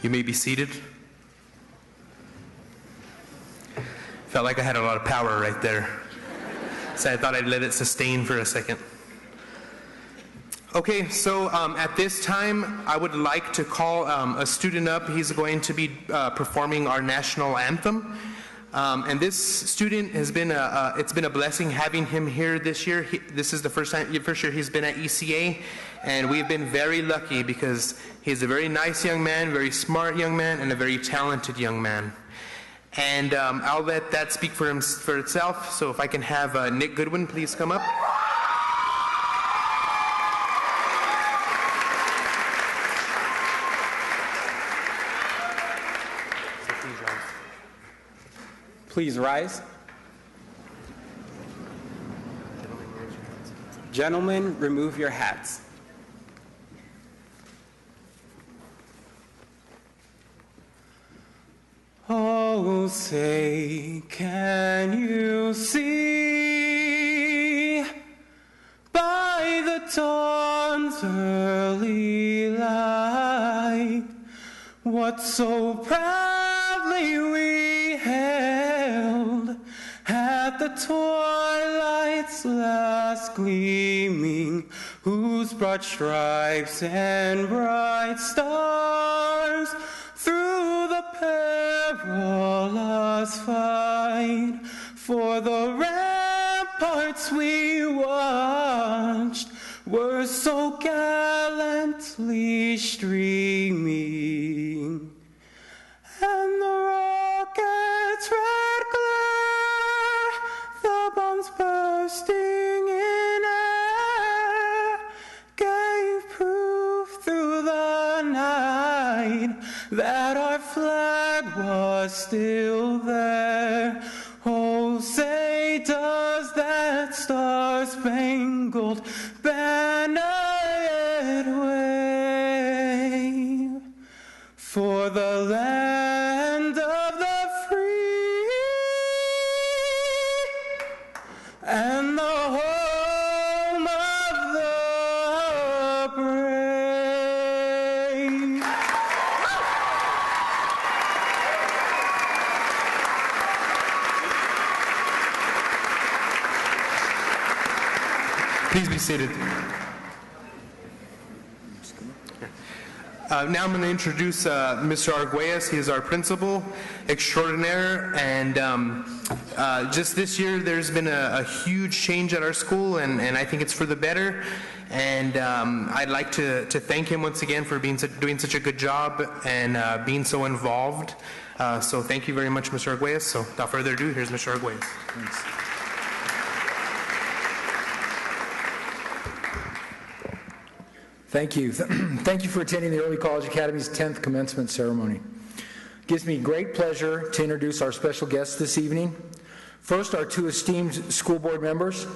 You may be seated. Felt like I had a lot of power right there. So I thought I'd let it sustain for a second. Okay, so at this time, I would like to call a student up. He's going to be performing our national anthem. And this student has been it's been a blessing having him here this year. This is the first year he's been at ECA, and we've been very lucky because he's a very nice young man, very smart young man, and a very talented young man. And I'll let that speak for itself. So if I can have Nick Goodwin please come up. Please rise. Gentlemen, remove your hats. Oh, say, can you see by the dawn's early light what so proudly we held at the twilight's last gleaming, whose broad stripes and bright stars through the perilous fight for the ramparts we watched were so gallantly streaming, and the rocket's red glare, the bombs bursting in air, gave proof through the night that our flag was still there. Oh, say, does that star-spangled banner yet wave for the land of the free and the home of the brave? Please be seated. Now I'm going to introduce Mr. Arguelles. He is our principal extraordinaire, and just this year there's been a huge change at our school, and I think it's for the better. And I'd like to thank him once again for doing such a good job and being so involved. So thank you very much, Mr. Arguelles. So without further ado, here's Mr. Arguelles. Thanks. Thank you. Thank you for attending the Early College Academy's 10th commencement ceremony. It gives me great pleasure to introduce our special guests this evening. First, our two esteemed school board members.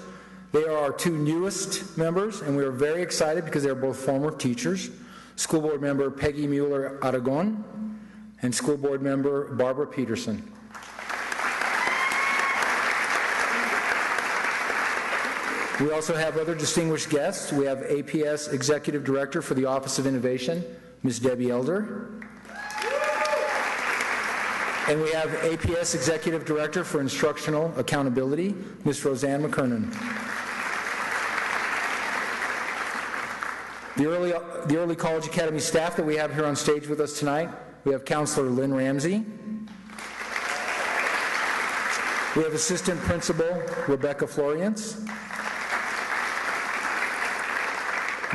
They are our two newest members, and we are very excited because they're both former teachers. School board member Peggy Mueller Aragon and school board member Barbara Peterson. We also have other distinguished guests. We have APS Executive Director for the Office of Innovation, Ms. Debbie Elder. And we have APS Executive Director for Instructional Accountability, Ms. Roseanne McKernan. The Early College Academy staff that we have here on stage with us tonight, we have Counselor Lynn Ramsey. We have Assistant Principal Rebecca Florience.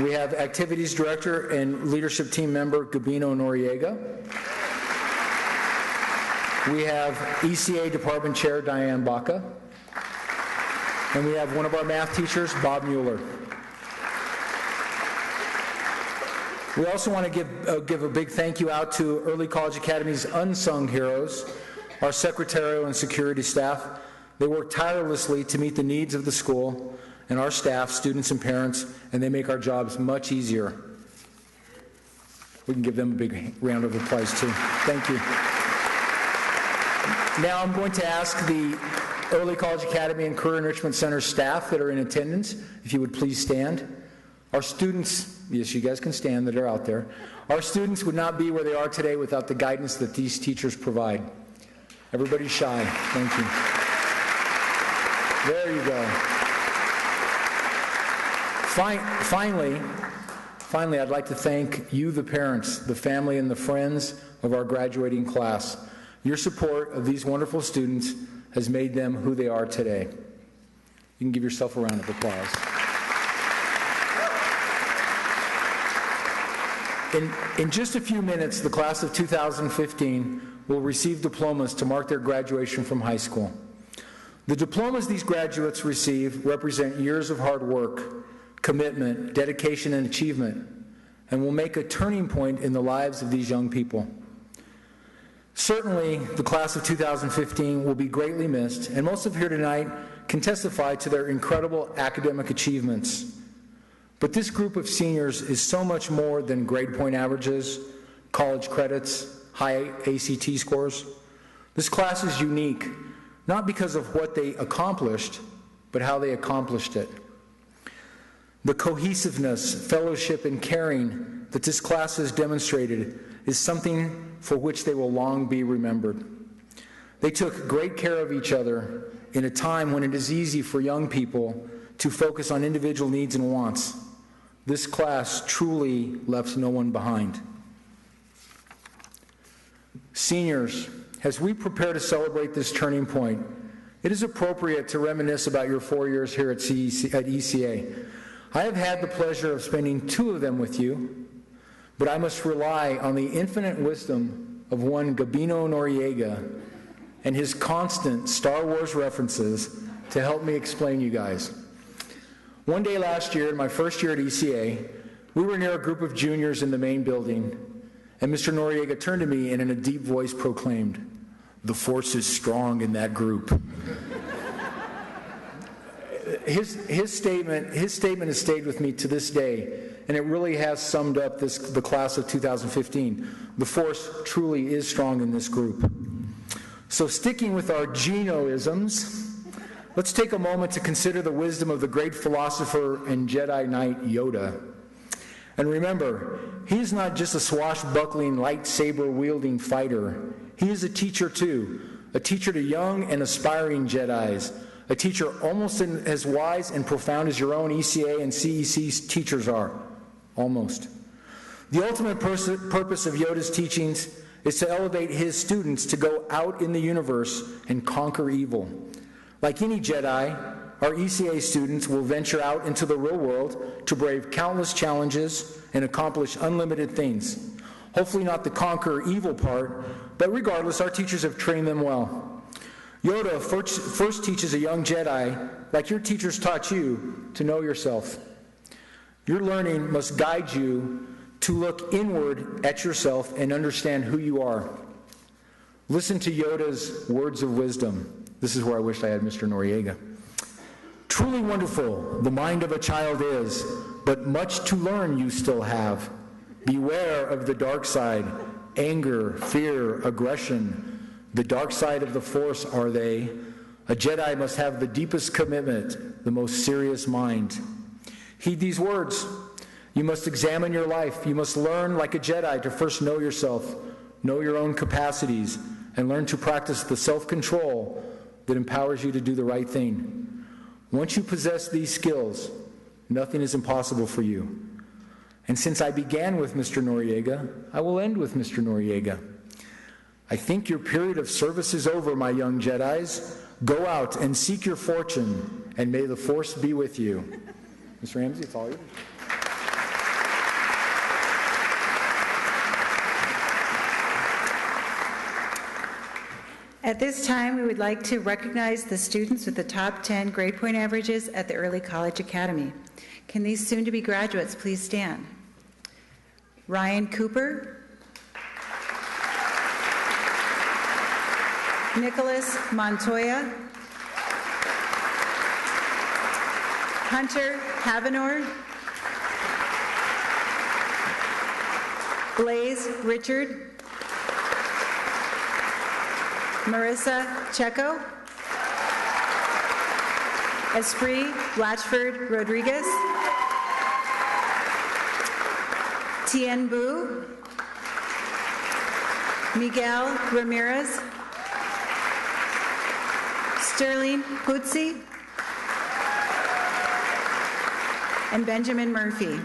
We have Activities Director and Leadership Team Member Gabino Noriega. We have ECA Department Chair Diane Baca. And we have one of our math teachers, Bob Mueller. We also want to give a big thank you out to Early College Academy's unsung heroes, our secretarial and security staff. They work tirelessly to meet the needs of the school and our staff, students, and parents, and they make our jobs much easier. We can give them a big round of applause, too. Thank you. Now I'm going to ask the Early College Academy and Career Enrichment Center staff that are in attendance, if you would please stand. Our students, yes, you guys can stand that are out there. Our students would not be where they are today without the guidance that these teachers provide. Everybody's shy. Thank you. There you go. Finally, I'd like to thank you, the parents, the family, and the friends of our graduating class. Your support of these wonderful students has made them who they are today. You can give yourself a round of applause. In just a few minutes, the class of 2015 will receive diplomas to mark their graduation from high school. The diplomas these graduates receive represent years of hard work, commitment, dedication, and achievement, and will make a turning point in the lives of these young people. Certainly, the class of 2015 will be greatly missed, and most of here tonight can testify to their incredible academic achievements. But this group of seniors is so much more than grade point averages, college credits, high ACT scores. This class is unique, not because of what they accomplished, but how they accomplished it. The cohesiveness, fellowship, and caring that this class has demonstrated is something for which they will long be remembered. They took great care of each other in a time when it is easy for young people to focus on individual needs and wants. This class truly left no one behind. Seniors, as we prepare to celebrate this turning point, it is appropriate to reminisce about your 4 years here at ECA. I have had the pleasure of spending 2 of them with you, but I must rely on the infinite wisdom of one Gabino Noriega and his constant Star Wars references to help me explain you guys. One day last year, in my first year at ECA, we were near a group of juniors in the main building, and Mr. Noriega turned to me and in a deep voice proclaimed, "The Force is strong in that group." His statement has stayed with me to this day, and it really has summed up the class of 2015. The Force truly is strong in this group. So sticking with our Gino-isms, let's take a moment to consider the wisdom of the great philosopher and Jedi Knight Yoda. And remember, he is not just a swashbuckling, lightsaber-wielding fighter. He is a teacher too, a teacher to young and aspiring Jedis, a teacher almost as wise and profound as your own ECA and CEC teachers are, almost. The ultimate purpose of Yoda's teachings is to elevate his students to go out in the universe and conquer evil. Like any Jedi, our ECA students will venture out into the real world to brave countless challenges and accomplish unlimited things. Hopefully not the conquer evil part, but regardless, our teachers have trained them well. Yoda first teaches a young Jedi, like your teachers taught you, to know yourself. Your learning must guide you to look inward at yourself and understand who you are. Listen to Yoda's words of wisdom. This is where I wish I had Mr. Noriega. Truly wonderful the mind of a child is, but much to learn you still have. Beware of the dark side, anger, fear, aggression. The dark side of the Force are they. A Jedi must have the deepest commitment, the most serious mind. Heed these words. You must examine your life. You must learn like a Jedi to first know yourself, know your own capacities, and learn to practice the self-control that empowers you to do the right thing. Once you possess these skills, nothing is impossible for you. And since I began with Mr. Noriega, I will end with Mr. Noriega. I think your period of service is over, my young Jedis. Go out and seek your fortune, and may the Force be with you. Ms. Ramsey, it's all yours. At this time, we would like to recognize the students with the top 10 grade point averages at the Early College Academy. Can these soon-to-be graduates please stand? Ryan Cooper, Nicholas Montoya, Hunter Havenor, Blaze Richard, Marissa Checo, Esprit Blatchford Rodriguez, Tien Bu, Miguel Ramirez, Sterling Putzi, and Benjamin Murphy.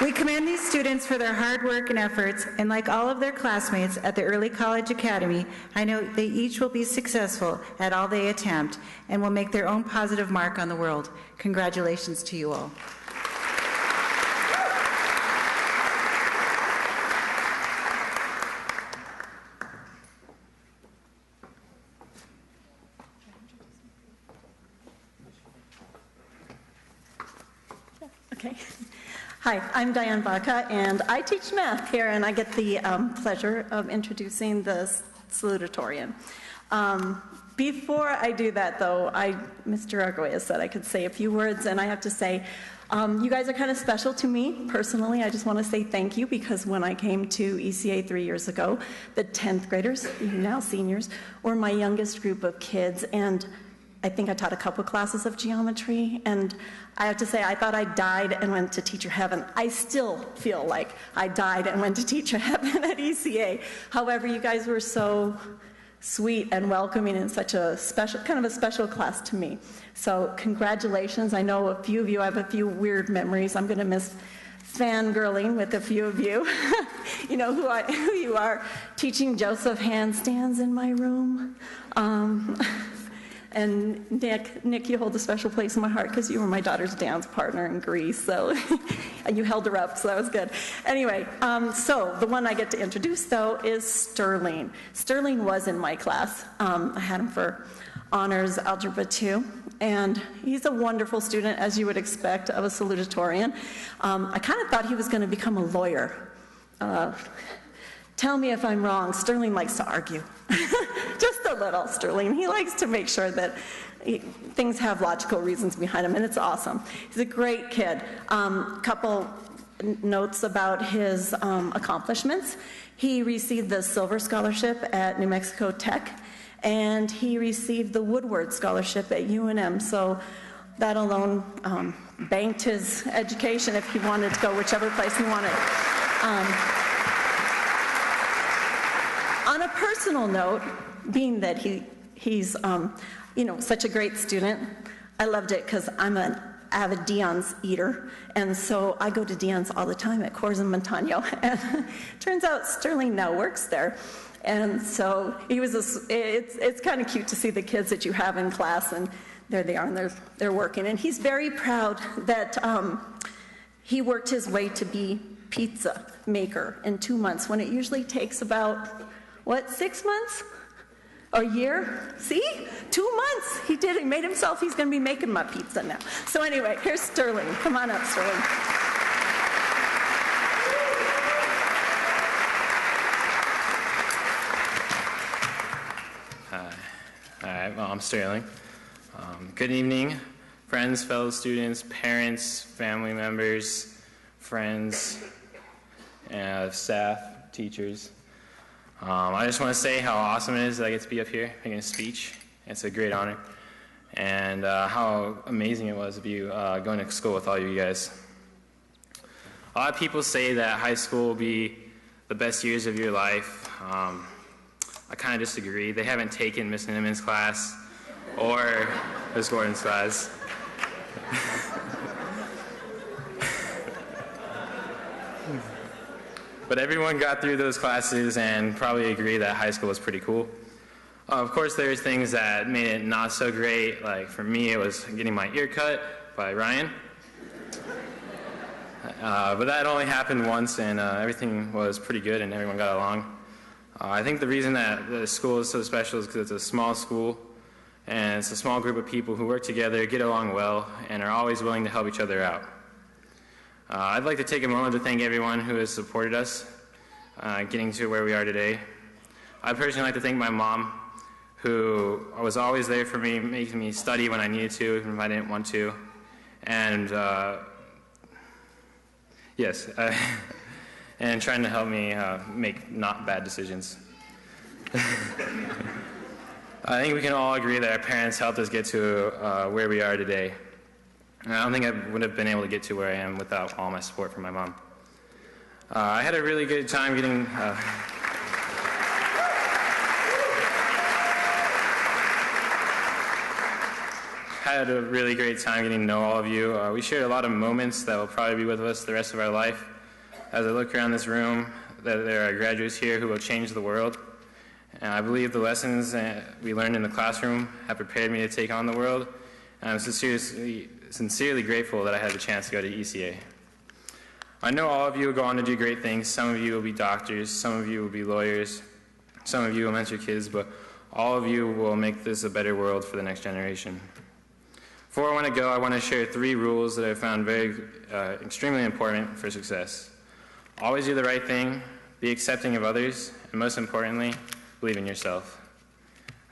We commend these students for their hard work and efforts, and like all of their classmates at the Early College Academy, I know they each will be successful at all they attempt and will make their own positive mark on the world. Congratulations to you all. Okay. Hi, I'm Diane Baca, and I teach math here, and I get the pleasure of introducing the salutatorian. Before I do that, though, Mr. Arguelles said I could say a few words, and I have to say, you guys are kind of special to me personally. I just want to say thank you, because when I came to ECA 3 years ago, the 10th graders, now seniors, were my youngest group of kids, and I think I taught a couple classes of geometry, and I have to say, I thought I died and went to teacher heaven. I still feel like I died and went to teacher heaven at ECA. However, you guys were so sweet and welcoming and such a special, kind of a special class to me. So congratulations. I know a few of you, I have a few weird memories. I'm going to miss fangirling with a few of you. You know who you are. Teaching Joseph handstands in my room. And Nick, you hold a special place in my heart because you were my daughter's dance partner in Greece, so and you held her up, so that was good. Anyway, so the one I get to introduce, though, is Sterling. Sterling was in my class. I had him for honors algebra 2, and he's a wonderful student, as you would expect of a salutatorian. I kind of thought he was going to become a lawyer. Tell me if I'm wrong. Sterling likes to argue. Just a little, Sterling. He likes to make sure that things have logical reasons behind them, and it's awesome. He's a great kid. Couple notes about his accomplishments. He received the Silver Scholarship at New Mexico Tech, and he received the Woodward Scholarship at UNM. So that alone banked his education if he wanted to go whichever place he wanted. On a personal note, being that he's such a great student, I loved it because I'm an avid Dion's eater, and so I go to Dion's all the time at Coors and Montano, and turns out Sterling now works there. And so it's kind of cute to see the kids that you have in class, and there they are, and they're working. And he's very proud that he worked his way to be pizza maker in 2 months, when it usually takes about 6 months? A year? See? 2 months. He did it. He made himself. He's going to be making my pizza now. So anyway, here's Sterling. Come on up, Sterling. Hi. All right. Well, I'm Sterling. Good evening, friends, fellow students, parents, family members, friends, staff, teachers. I just want to say how awesome it is that I get to be up here making a speech. It's a great honor. And how amazing it was to be going to school with all you guys. A lot of people say that high school will be the best years of your life. I kind of disagree. They haven't taken Miss Nineman's class or Miss Gordon's class. But everyone got through those classes and probably agree that high school was pretty cool. Of course, there's things that made it not so great. Like for me, it was getting my ear cut by Ryan. But that only happened once, and everything was pretty good, and everyone got along. I think the reason that the school is so special is because it's a small school, and it's a small group of people who work together, get along well, and are always willing to help each other out. I'd like to take a moment to thank everyone who has supported us getting to where we are today. I'd personally like to thank my mom, who was always there for me, making me study when I needed to, even if I didn't want to. And and trying to help me make not bad decisions. I think we can all agree that our parents helped us get to where we are today. And I don't think I would have been able to get to where I am without all my support from my mom. I had a really good time getting... had a really great time getting to know all of you. We shared a lot of moments that will probably be with us the rest of our life. As I look around this room, there are graduates here who will change the world. And I believe the lessons we learned in the classroom have prepared me to take on the world. And I'm sincerely grateful that I had the chance to go to ECA. I know all of you will go on to do great things. Some of you will be doctors, some of you will be lawyers, some of you will mentor kids, but all of you will make this a better world for the next generation. Before I want to go, I want to share 3 rules that I found extremely important for success. Always do the right thing, be accepting of others, and most importantly, believe in yourself.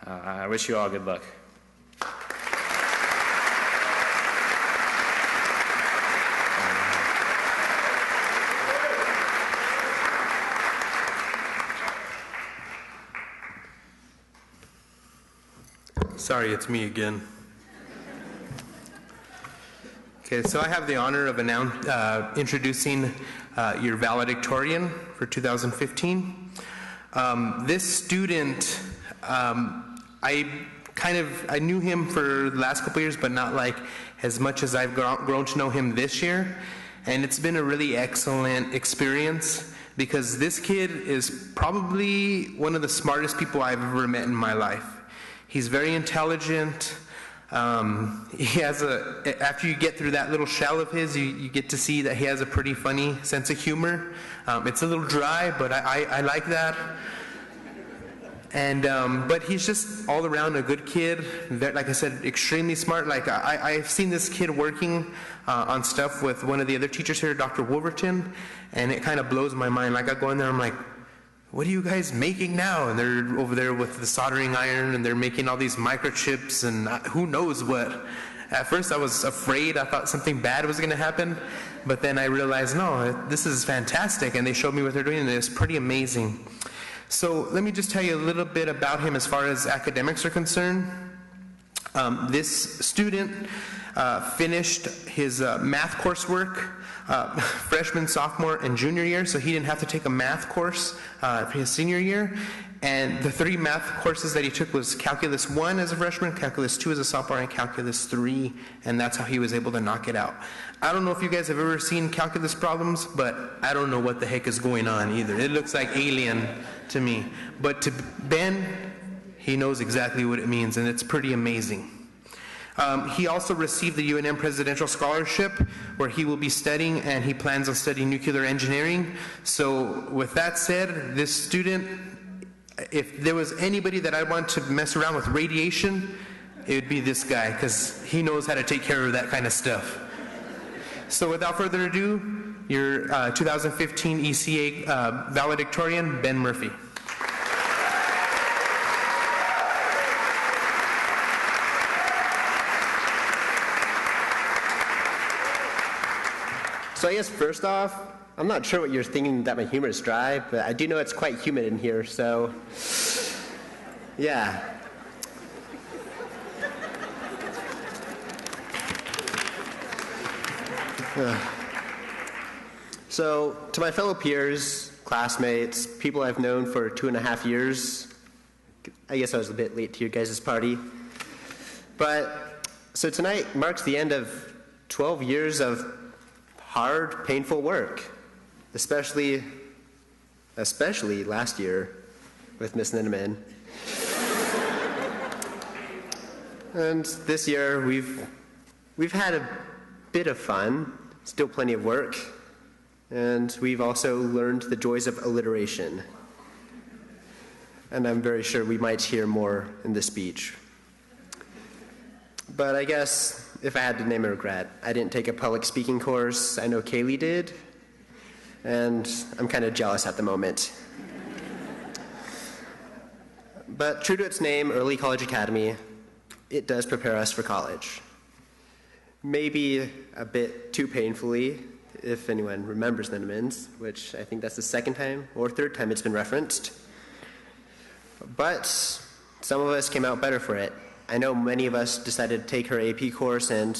I wish you all good luck. Sorry, it's me again. Okay, so I have the honor of introducing your valedictorian for 2015. This student, I knew him for the last couple years, but not like as much as I've grown to know him this year. And it's been a really excellent experience because this kid is probably one of the smartest people I've ever met in my life. He's very intelligent. He has after you get through that little shell of his, you get to see that he has a pretty funny sense of humor. It's a little dry, but I like that. And, but he's just all around a good kid. Like I said, extremely smart. Like I've seen this kid working on stuff with one of the other teachers here, Dr. Wolverton, and it kind of blows my mind. Like I go in there, I'm like, what are you guys making now? And they're over there with the soldering iron, and they're making all these microchips, and who knows what. At first I was afraid. I thought something bad was going to happen. But then I realized, no, this is fantastic. And they showed me what they're doing, and it's pretty amazing. So let me just tell you a little bit about him as far as academics are concerned. This student finished his math coursework freshman, sophomore, and junior year, so he didn't have to take a math course for his senior year. And the 3 math courses that he took was Calculus 1 as a freshman, Calculus 2 as a sophomore, and Calculus 3, and that's how he was able to knock it out. I don't know if you guys have ever seen calculus problems, but I don't know what the heck is going on either. It looks like alien to me. But to Ben, he knows exactly what it means, and it's pretty amazing. He also received the UNM Presidential Scholarship, where he will be studying, and he plans on studying nuclear engineering. So with that said, this student, if there was anybody that I want to mess around with radiation, it would be this guy, because he knows how to take care of that kind of stuff. So without further ado, your 2015 ECA valedictorian, Ben Murphy. So I guess first off, I'm not sure what you're thinking that my humor is dry, but I do know it's quite humid in here, so yeah. So to my fellow peers, classmates, people I've known for 2.5 years, I guess I was a bit late to your guys' party, but so tonight marks the end of 12 years of hard, painful work, especially last year with Miss Ninneman. And this year we've had a bit of fun, still plenty of work, and we've also learned the joys of alliteration. And I'm very sure we might hear more in this speech. But I guess if I had to name a regret, I didn't take a public speaking course. I know Kaylee did, and I'm kind of jealous at the moment. But true to its name, Early College Academy, it does prepare us for college. Maybe a bit too painfully, if anyone remembers Ninnemans, which I think that's the 2nd time or 3rd time it's been referenced. But some of us came out better for it. I know many of us decided to take her AP course, and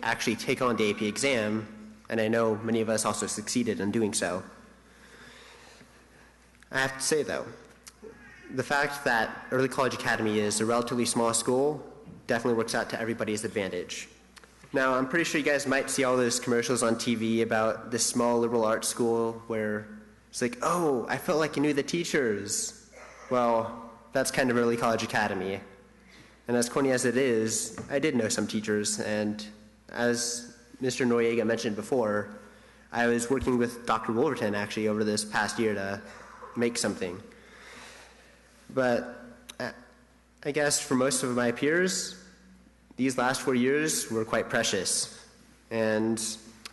actually take on the AP exam, and I know many of us also succeeded in doing so. I have to say, though, the fact that Early College Academy is a relatively small school definitely works out to everybody's advantage. Now, I'm pretty sure you guys might see all those commercials on TV about this small liberal arts school where it's like, oh, I felt like you knew the teachers. Well, that's kind of Early College Academy. And as corny as it is, I did know some teachers, and as Mr. Noriega mentioned before, I was working with Dr. Wolverton actually over this past year to make something. But I guess for most of my peers, these last 4 years were quite precious. And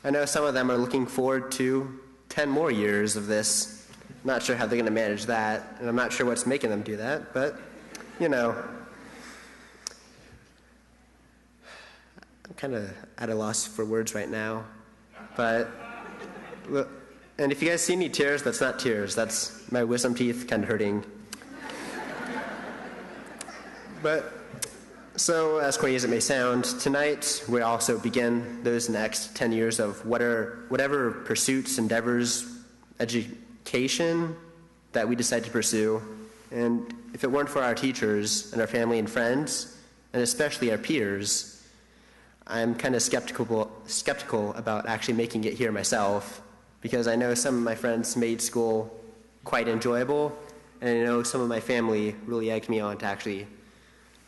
I know some of them are looking forward to 10 more years of this. I'm not sure how they're going to manage that, and I'm not sure what's making them do that, but, you know, I'm kind of at a loss for words right now. But, and if you guys see any tears, that's not tears. That's my wisdom teeth kind of hurting. But, so as corny as it may sound, tonight we also begin those next 10 years of whatever pursuits, endeavors, education that we decide to pursue. And if it weren't for our teachers and our family and friends, and especially our peers, I'm kind of skeptical about actually making it here myself, because I know some of my friends made school quite enjoyable, and I know some of my family really egged me on to actually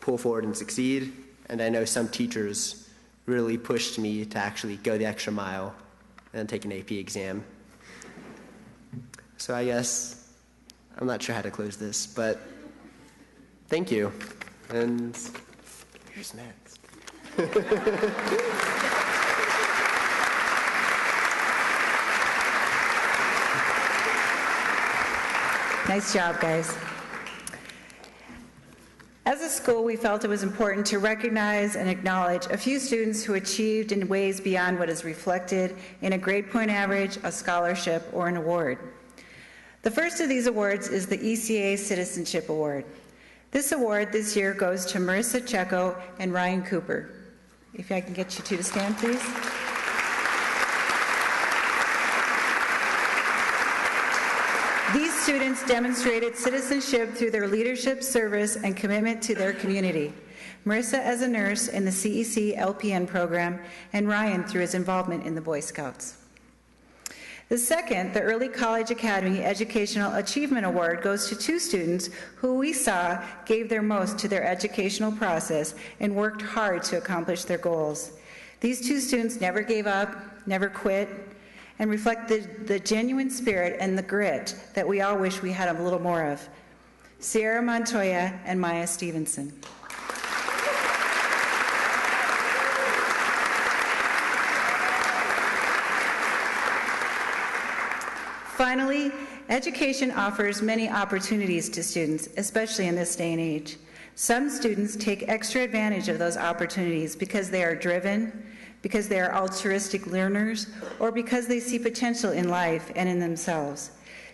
pull forward and succeed, and I know some teachers really pushed me to actually go the extra mile and take an AP exam. So I guess I'm not sure how to close this, but thank you, and here's next. Nice job, guys. As a school, we felt it was important to recognize and acknowledge a few students who achieved in ways beyond what is reflected in a grade point average, a scholarship, or an award. The first of these awards is the ECA Citizenship Award. This award this year goes to Marissa Checo and Ryan Cooper. If I can get you two to stand, please. These students demonstrated citizenship through their leadership, service, and commitment to their community. Marissa as a nurse in the CEC LPN program, and Ryan through his involvement in the Boy Scouts. The second, the Early College Academy Educational Achievement Award, goes to two students who we saw gave their most to their educational process and worked hard to accomplish their goals. These two students never gave up, never quit, and reflect the genuine spirit and the grit that we all wish we had a little more of. Sierra Montoya and Maya Stevenson. Finally, education offers many opportunities to students, especially in this day and age. Some students take extra advantage of those opportunities because they are driven, because they are altruistic learners, or because they see potential in life and in themselves.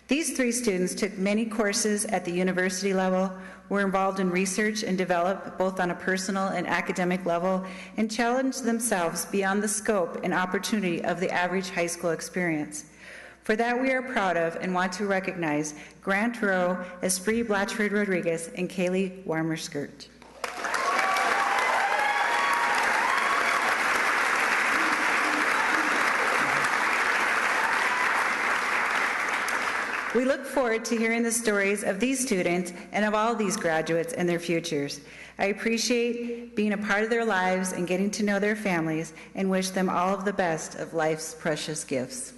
These three students took many courses at the university level, were involved in research and development both on a personal and academic level, and challenged themselves beyond the scope and opportunity of the average high school experience. For that we are proud of and want to recognize Grant Rowe, Esprit Blatchford Rodriguez, and Kaylee Warmer-Skirt. We look forward to hearing the stories of these students and of all these graduates and their futures. I appreciate being a part of their lives and getting to know their families, and wish them all of the best of life's precious gifts.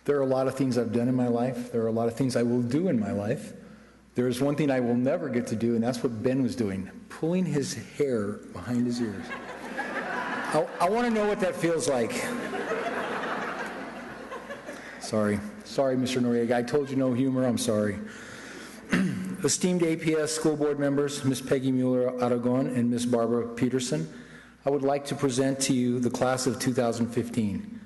There are a lot of things I've done in my life. There are a lot of things I will do in my life. There is one thing I will never get to do, and that's what Ben was doing, pulling his hair behind his ears. I want to know what that feels like. Sorry, Mr. Noriega. I told you no humor. I'm sorry. Esteemed APS school board members, Ms. Peggy Mueller-Aragon and Ms. Barbara Peterson, I would like to present to you the class of 2015.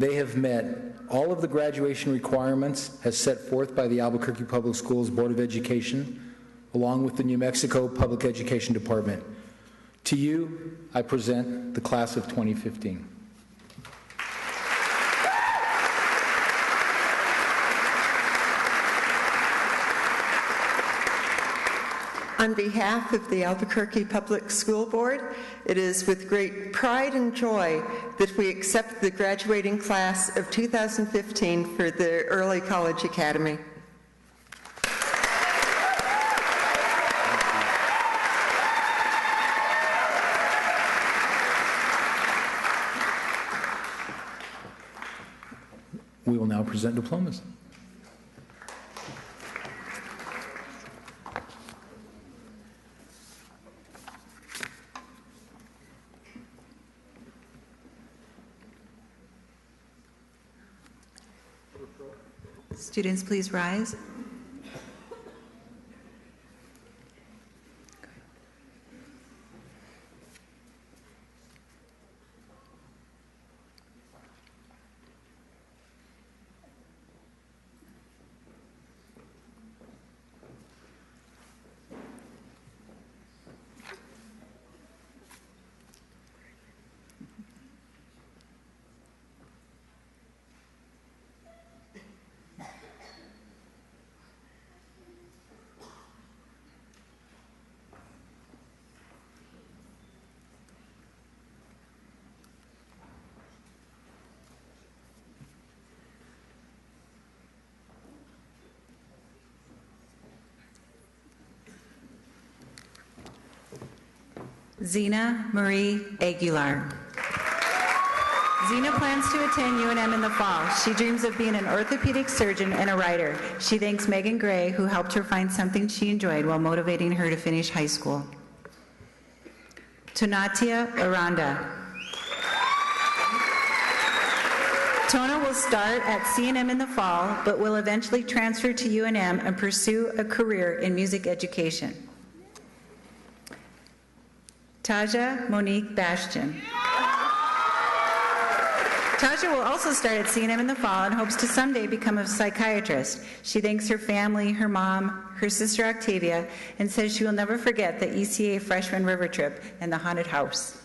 They have met all of the graduation requirements as set forth by the Albuquerque Public Schools Board of Education, along with the New Mexico Public Education Department. To you, I present the class of 2015. On behalf of the Albuquerque Public School Board, it is with great pride and joy that we accept the graduating class of 2015 for the Early College Academy. We will now present diplomas. Students, please rise. Zena Marie Aguilar. Zena plans to attend UNM in the fall. She dreams of being an orthopedic surgeon and a writer. She thanks Megan Gray, who helped her find something she enjoyed while motivating her to finish high school. Tonatia Aranda. Tona will start at CNM in the fall, but will eventually transfer to UNM and pursue a career in music education. Taja Monique Bastian. Taja will also start at CNM in the fall and hopes to someday become a psychiatrist. She thanks her family, her mom, her sister Octavia, and says she will never forget the ECA freshman river trip and the haunted house.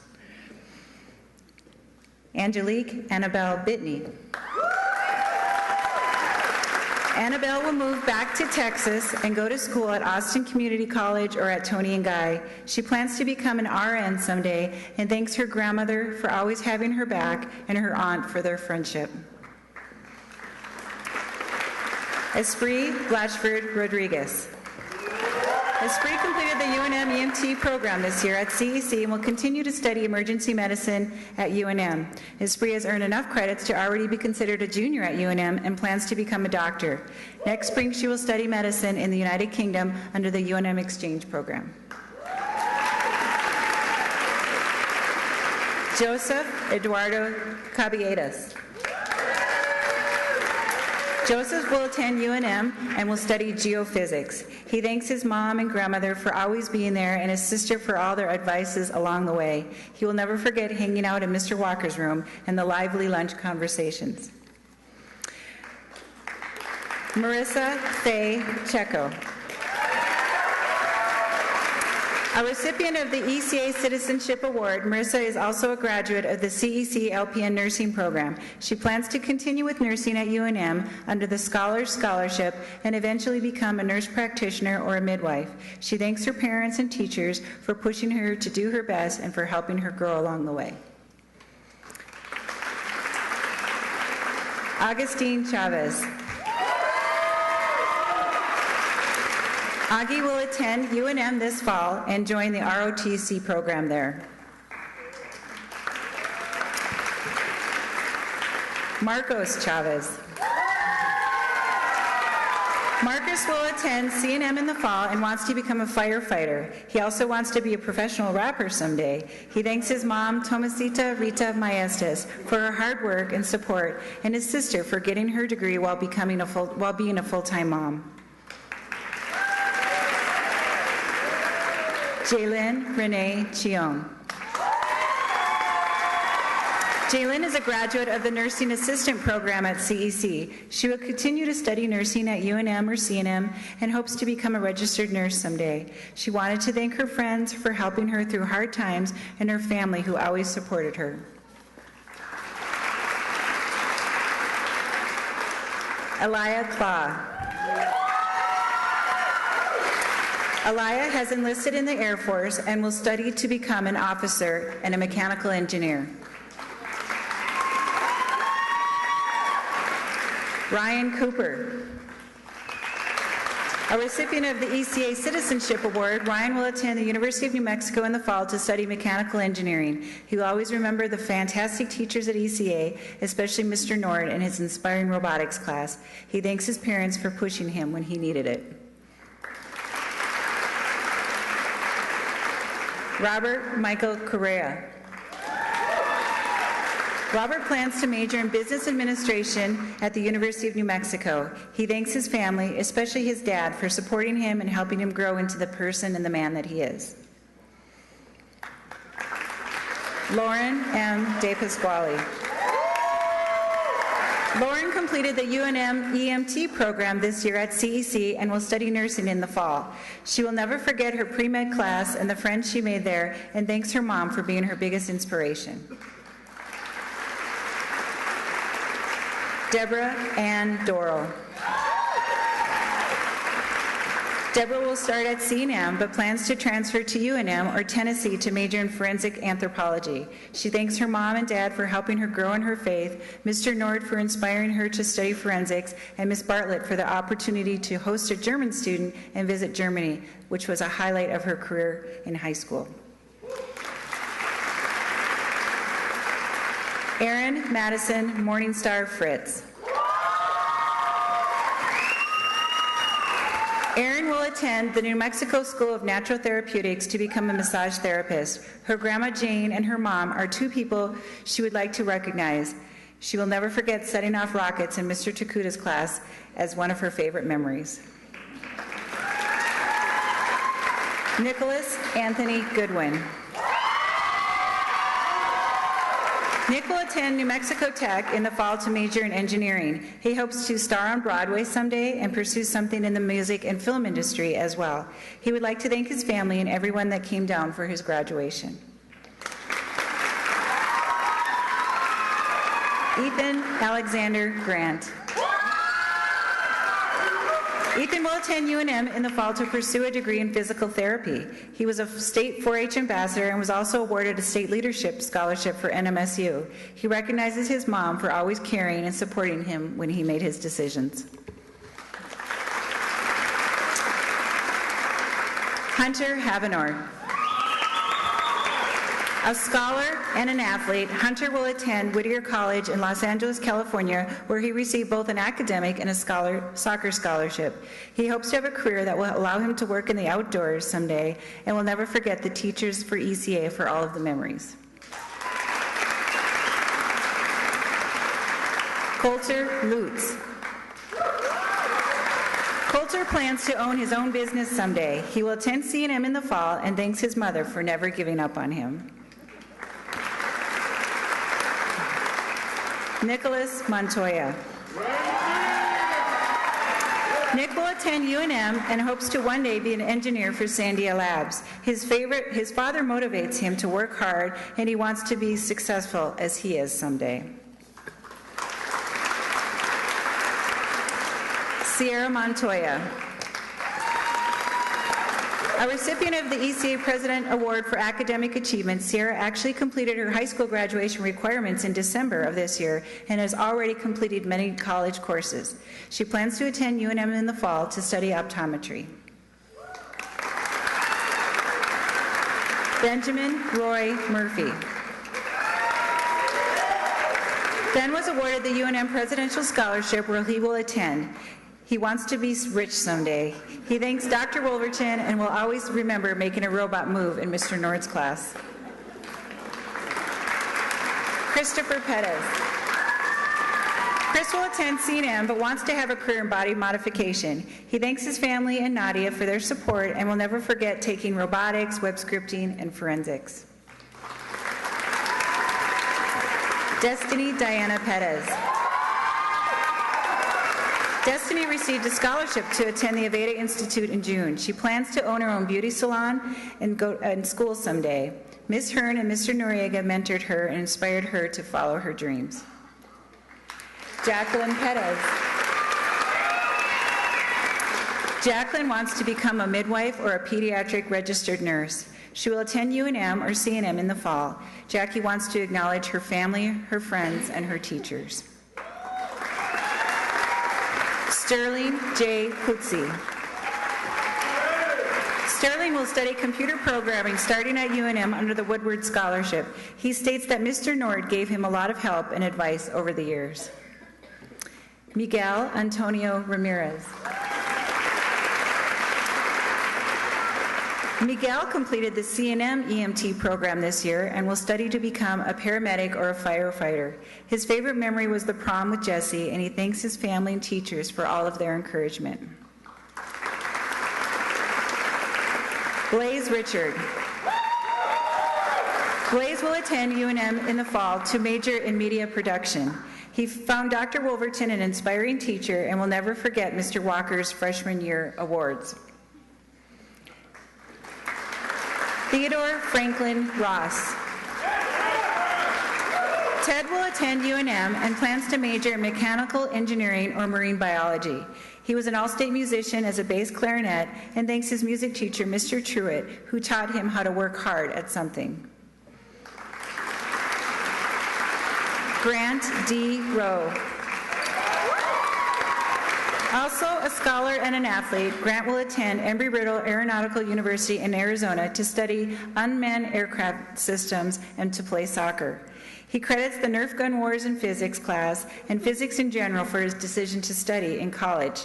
Angelique Annabelle Bitney. Annabelle will move back to Texas and go to school at Austin Community College or at Tony and Guy. She plans to become an RN someday and thanks her grandmother for always having her back and her aunt for their friendship. Esprit Blatchford Rodriguez. Esprit completed the UNM EMT program this year at CEC and will continue to study emergency medicine at UNM. Esprit has earned enough credits to already be considered a junior at UNM and plans to become a doctor. Next spring, she will study medicine in the United Kingdom under the UNM exchange program. Joseph Eduardo Cabiedas. Joseph will attend UNM and will study geophysics. He thanks his mom and grandmother for always being there and his sister for all their advices along the way. He will never forget hanging out in Mr. Walker's room and the lively lunch conversations. Marissa Faye Checo. A recipient of the ECA Citizenship Award, Marissa is also a graduate of the CEC LPN nursing program. She plans to continue with nursing at UNM under the Scholars Scholarship and eventually become a nurse practitioner or a midwife. She thanks her parents and teachers for pushing her to do her best and for helping her grow along the way. Augustine Chavez. Augie will attend UNM this fall and join the ROTC program there. Marcos Chavez. Marcus will attend CNM in the fall and wants to become a firefighter. He also wants to be a professional rapper someday. He thanks his mom, Tomasita Rita Maestas, for her hard work and support, and his sister for getting her degree while being a full-time mom. Jaylyn Renee Chion. Jaylin is a graduate of the Nursing Assistant Program at CEC. She will continue to study nursing at UNM or CNM and hopes to become a registered nurse someday. She wanted to thank her friends for helping her through hard times and her family who always supported her. Aliyah Claw. Aliyah has enlisted in the Air Force and will study to become an officer and a mechanical engineer. Ryan Cooper. A recipient of the ECA Citizenship Award, Ryan will attend the University of New Mexico in the fall to study mechanical engineering. He will always remember the fantastic teachers at ECA, especially Mr. Nord and his inspiring robotics class. He thanks his parents for pushing him when he needed it. Robert Michael Correa. Robert plans to major in business administration at the University of New Mexico. He thanks his family, especially his dad, for supporting him and helping him grow into the person and the man that he is. Lauren M. De Pasquale. Lauren completed the UNM EMT program this year at CEC and will study nursing in the fall. She will never forget her pre-med class and the friends she made there, and thanks her mom for being her biggest inspiration. Deborah Ann Dorrell. Deborah will start at CNM but plans to transfer to UNM or Tennessee to major in forensic anthropology. She thanks her mom and dad for helping her grow in her faith, Mr. Nord for inspiring her to study forensics, and Miss Bartlett for the opportunity to host a German student and visit Germany, which was a highlight of her career in high school. Aaron Madison Morningstar Fritz. Erin will attend the New Mexico School of Natural Therapeutics to become a massage therapist. Her grandma Jane and her mom are two people she would like to recognize. She will never forget setting off rockets in Mr. Takuta's class as one of her favorite memories. Nicholas Anthony Goodwin. Nick will attend New Mexico Tech in the fall to major in engineering. He hopes to star on Broadway someday and pursue something in the music and film industry as well. He would like to thank his family and everyone that came down for his graduation. Ethan Alexander Grant. Ethan will attend UNM in the fall to pursue a degree in physical therapy. He was a state 4-H ambassador and was also awarded a state leadership scholarship for NMSU. He recognizes his mom for always caring and supporting him when he made his decisions. Hunter Havenor. A scholar and an athlete, Hunter will attend Whittier College in Los Angeles, California, where he received both an academic and a soccer scholarship. He hopes to have a career that will allow him to work in the outdoors someday and will never forget the teachers for ECA for all of the memories. Coulter Lutz. Coulter plans to own his own business someday. He will attend CNM in the fall and thanks his mother for never giving up on him. Nicholas Montoya. Nick will attend UNM and hopes to one day be an engineer for Sandia Labs. His father motivates him to work hard, and he wants to be successful as he is someday. Sierra Montoya. A recipient of the ECA President Award for Academic Achievement, Sierra actually completed her high school graduation requirements in December of this year and has already completed many college courses. She plans to attend UNM in the fall to study optometry. Benjamin Roy Murphy. Ben was awarded the UNM Presidential Scholarship where he will attend. He wants to be rich someday. He thanks Dr. Wolverton and will always remember making a robot move in Mr. Nord's class. Christopher Pettis. Chris will attend CNM but wants to have a career in body modification. He thanks his family and Nadia for their support and will never forget taking robotics, web scripting, and forensics. Destiny Diana Perez. Destiny received a scholarship to attend the Aveda Institute in June. She plans to own her own beauty salon and go in school someday. Ms. Hearn and Mr. Noriega mentored her and inspired her to follow her dreams. Jacqueline Perez. Jacqueline wants to become a midwife or a pediatric registered nurse. She will attend UNM or CNM in the fall. Jackie wants to acknowledge her family, her friends, and her teachers. Sterling J. Hootsie. Sterling will study computer programming starting at UNM under the Woodward Scholarship. He states that Mr. Nord gave him a lot of help and advice over the years. Miguel Antonio Ramirez. Miguel completed the CNM EMT program this year and will study to become a paramedic or a firefighter. His favorite memory was the prom with Jesse, and he thanks his family and teachers for all of their encouragement. Blaze Richard. Blaze will attend UNM in the fall to major in media production. He found Dr. Wolverton an inspiring teacher and will never forget Mr. Walker's freshman year awards. Theodore Franklin Ross. Ted will attend UNM and plans to major in mechanical engineering or marine biology. He was an all-state musician as a bass clarinet and thanks his music teacher, Mr. Truitt, who taught him how to work hard at something. Grant D. Rowe. Also a scholar and an athlete, Grant will attend Embry-Riddle Aeronautical University in Arizona to study unmanned aircraft systems and to play soccer. He credits the Nerf gun wars in physics class and physics in general for his decision to study in college.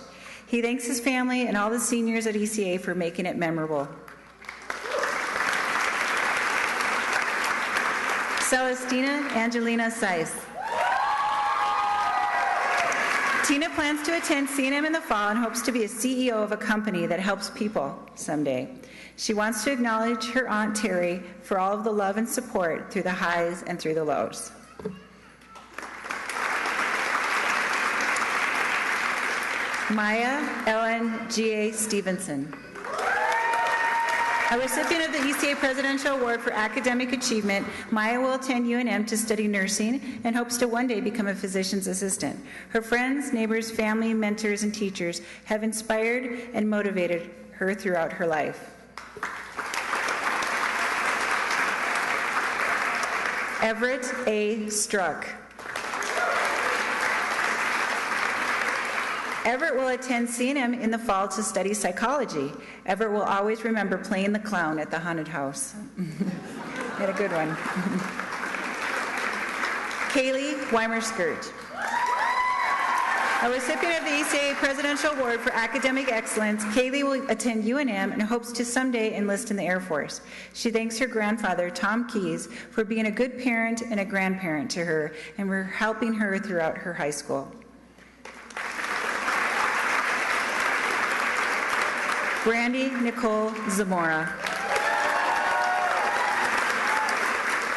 He thanks his family and all the seniors at ECA for making it memorable. Celestina Angelina Seiss. Tina plans to attend CNM in the fall and hopes to be a CEO of a company that helps people someday. She wants to acknowledge her Aunt Terry for all of the love and support through the highs and through the lows. Maya Ellen G.A. Stevenson. A recipient of the ECA Presidential Award for Academic Achievement, Maya will attend UNM to study nursing and hopes to one day become a physician's assistant. Her friends, neighbors, family, mentors, and teachers have inspired and motivated her throughout her life. Everett A. Struck. Everett will attend CNM in the fall to study psychology. Everett will always remember playing the clown at the haunted house. Had a good one. Kaylee Weimer-Skirt. A recipient of the ECA Presidential Award for Academic Excellence, Kaylee will attend UNM and hopes to someday enlist in the Air Force. She thanks her grandfather, Tom Keyes, for being a good parent and a grandparent to her and for helping her throughout her high school. Brandy Nicole Zamora.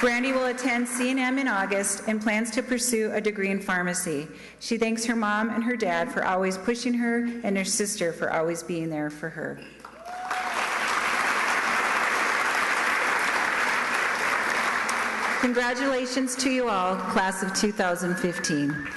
Brandy will attend CNM in August and plans to pursue a degree in pharmacy. She thanks her mom and her dad for always pushing her and her sister for always being there for her. Congratulations to you all, class of 2015.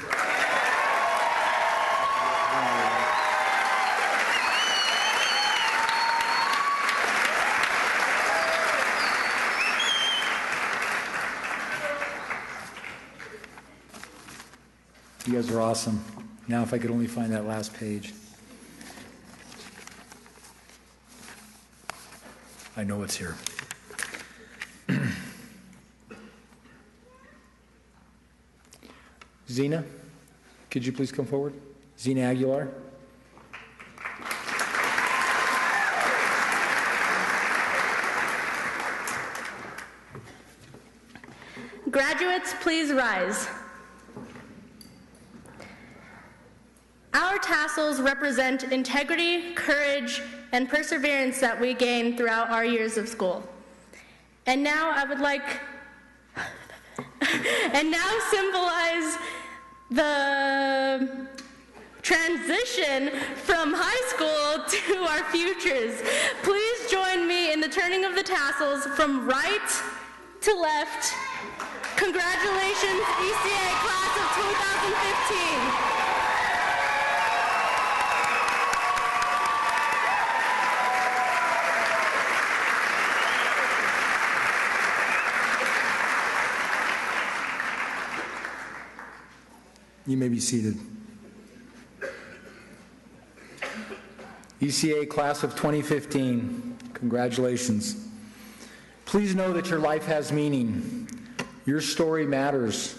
You guys are awesome. Now if I could only find that last page. I know it's here. Zena, could you please come forward? Zena Aguilar. Graduates, please rise. Our tassels represent integrity, courage, and perseverance that we gain throughout our years of school. And now I would like and now symbolize the transition from high school to our futures. Please join me in the turning of the tassels from right to left. Congratulations, ECA class of 2015. You may be seated. ECA class of 2015, congratulations. Please know that your life has meaning. Your story matters.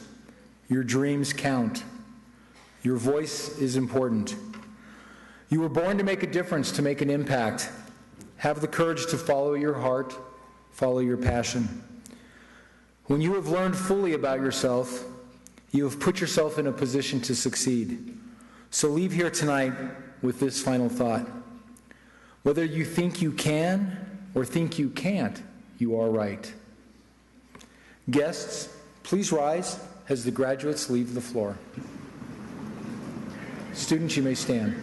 Your dreams count. Your voice is important. You were born to make a difference, to make an impact. Have the courage to follow your heart, follow your passion. When you have learned fully about yourself, you have put yourself in a position to succeed. So leave here tonight with this final thought. Whether you think you can or think you can't, you are right. Guests, please rise as the graduates leave the floor. Students, you may stand.